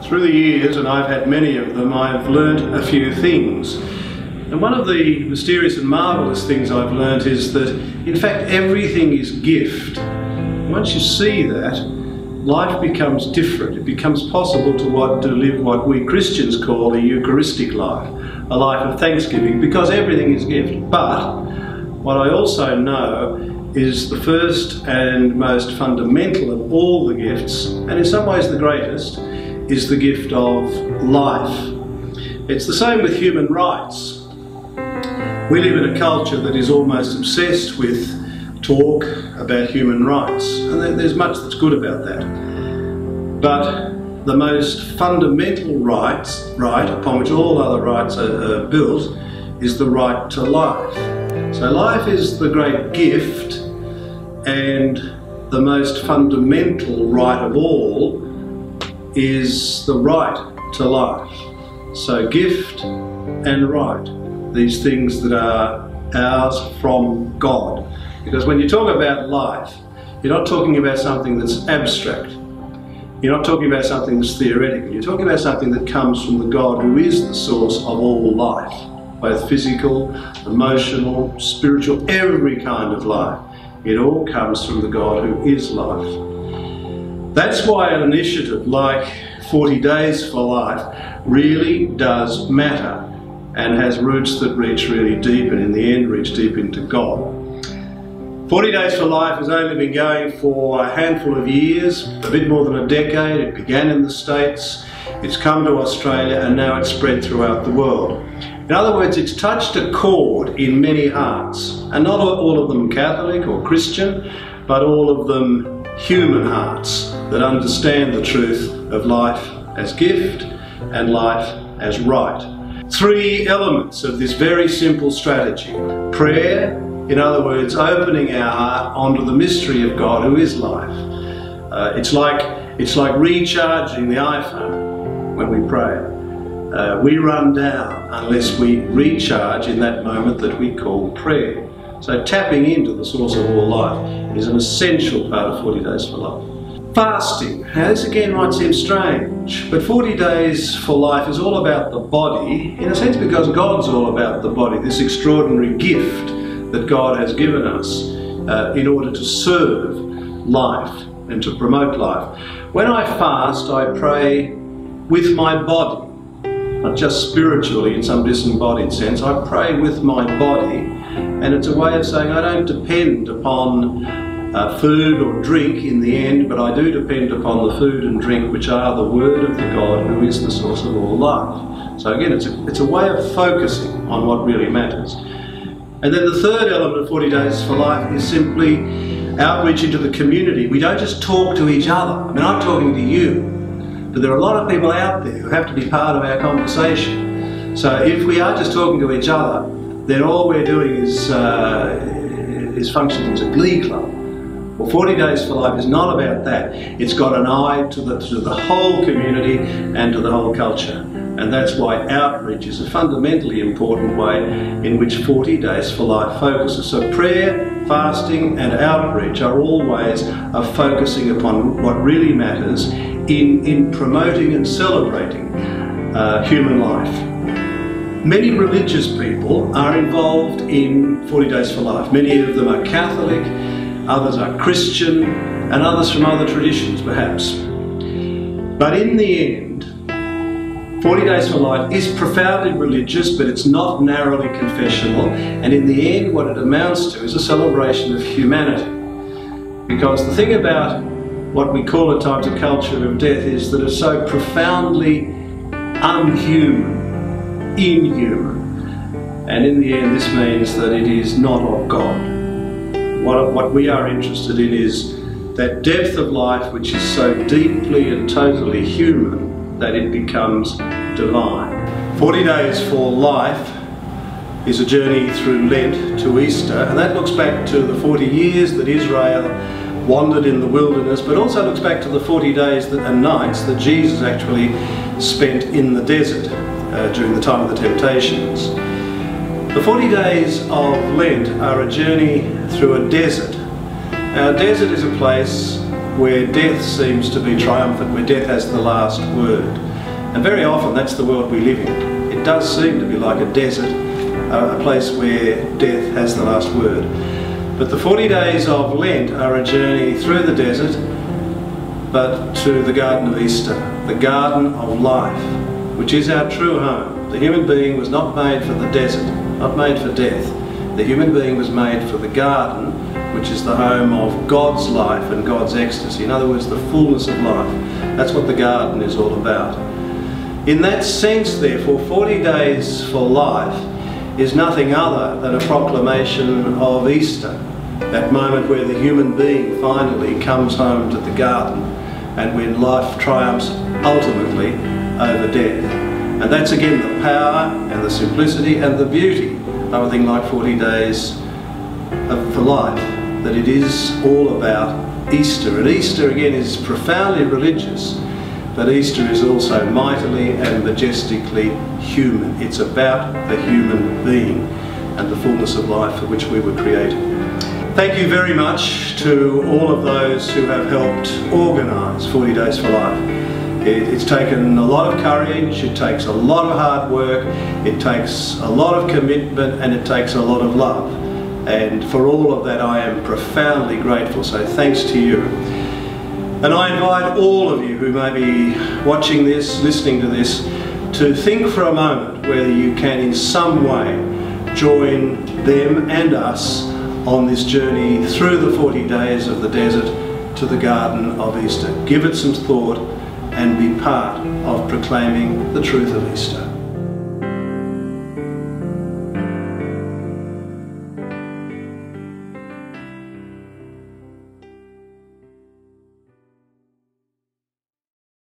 Through the years, and I've had many of them, I've learnt a few things. And one of the mysterious and marvellous things I've learnt is that, in fact, everything is gift. Once you see that, life becomes different. It becomes possible to live what we Christians call a Eucharistic life, a life of thanksgiving, because everything is gift. But what I also know is the first and most fundamental of all the gifts, and in some ways the greatest, is the gift of life. It's the same with human rights. We live in a culture that is almost obsessed with talk about human rights, and there's much that's good about that. But the most fundamental right upon which all other rights are built is the right to life. So life is the great gift, and the most fundamental right of all is the right to life. So gift and right, these things that are ours from God. Because when you talk about life, you're not talking about something that's abstract. You're not talking about something that's theoretical. You're talking about something that comes from the God who is the source of all life, both physical, emotional, spiritual, every kind of life. It all comes from the God who is life. That's why an initiative like 40 Days for Life really does matter and has roots that reach really deep, and in the end reach deep into God. 40 Days for Life has only been going for a handful of years, a bit more than a decade. It began in the States, it's come to Australia, and now it's spread throughout the world. In other words, it's touched a chord in many hearts, and not all of them Catholic or Christian, but all of them human hearts that understand the truth of life as gift and life as right. Three elements of this very simple strategy. Prayer, in other words, opening our heart onto the mystery of God who is life. It's like recharging the iPhone when we pray. We run down unless we recharge in that moment that we call prayer. So tapping into the source of all life is an essential part of 40 Days for Life. Fasting. Now this again might seem strange, but 40 Days for Life is all about the body, in a sense because God's all about the body, this extraordinary gift that God has given us in order to serve life and to promote life. When I fast, I pray with my body, not just spiritually in some disembodied sense. I pray with my body, and it's a way of saying I don't depend upon food or drink in the end, but I do depend upon the food and drink which are the Word of the God who is the source of all life. So again, it's a way of focusing on what really matters. And then the third element of 40 Days for Life is simply outreach into the community. We don't just talk to each other. I mean, I'm talking to you, but there are a lot of people out there who have to be part of our conversation. So if we are just talking to each other, then all we're doing is functioning as a glee club. Well, 40 Days for Life is not about that. It's got an eye to the whole community and to the whole culture. And that's why outreach is a fundamentally important way in which 40 Days for Life focuses. So prayer, fasting and outreach are all ways of focusing upon what really matters in promoting and celebrating human life. Many religious people are involved in 40 Days for Life. Many of them are Catholic, others are Christian, and others from other traditions perhaps. But in the end, 40 Days for Life is profoundly religious, but it's not narrowly confessional, and in the end what it amounts to is a celebration of humanity. Because the thing about what we call at times a culture of death is that it's so profoundly unhuman, inhuman, and in the end this means that it is not of God. What we are interested in is that depth of life which is so deeply and totally human that it becomes divine. 40 Days for Life is a journey through Lent to Easter, and that looks back to the 40 years that Israel wandered in the wilderness, but also looks back to the 40 days and nights that Jesus actually spent in the desert during the time of the temptations. The 40 days of Lent are a journey through a desert. Now, a desert is a place where death seems to be triumphant, where death has the last word. And very often that's the world we live in. It does seem to be like a desert, a place where death has the last word. But the 40 days of Lent are a journey through the desert, but to the Garden of Easter, the garden of life, which is our true home. The human being was not made for the desert, not made for death. The human being was made for the garden, which is the home of God's life and God's ecstasy. In other words, the fullness of life. That's what the garden is all about. In that sense, therefore, 40 days for life is nothing other than a proclamation of Easter, that moment where the human being finally comes home to the garden and when life triumphs ultimately over death. And that's again the power and the simplicity and the beauty of a thing like 40 days for life, that it is all about Easter. And Easter again is profoundly religious, but Easter is also mightily and majestically human. It's about the human being and the fullness of life for which we were created. Thank you very much to all of those who have helped organise 40 Days for Life. It's taken a lot of courage, it takes a lot of hard work, it takes a lot of commitment, and it takes a lot of love. And for all of that I am profoundly grateful, so thanks to you. And I invite all of you who may be watching this, listening to this, to think for a moment whether you can in some way join them and us on this journey through the 40 days of the desert to the Garden of Easter. Give it some thought and be part of proclaiming the truth of Easter.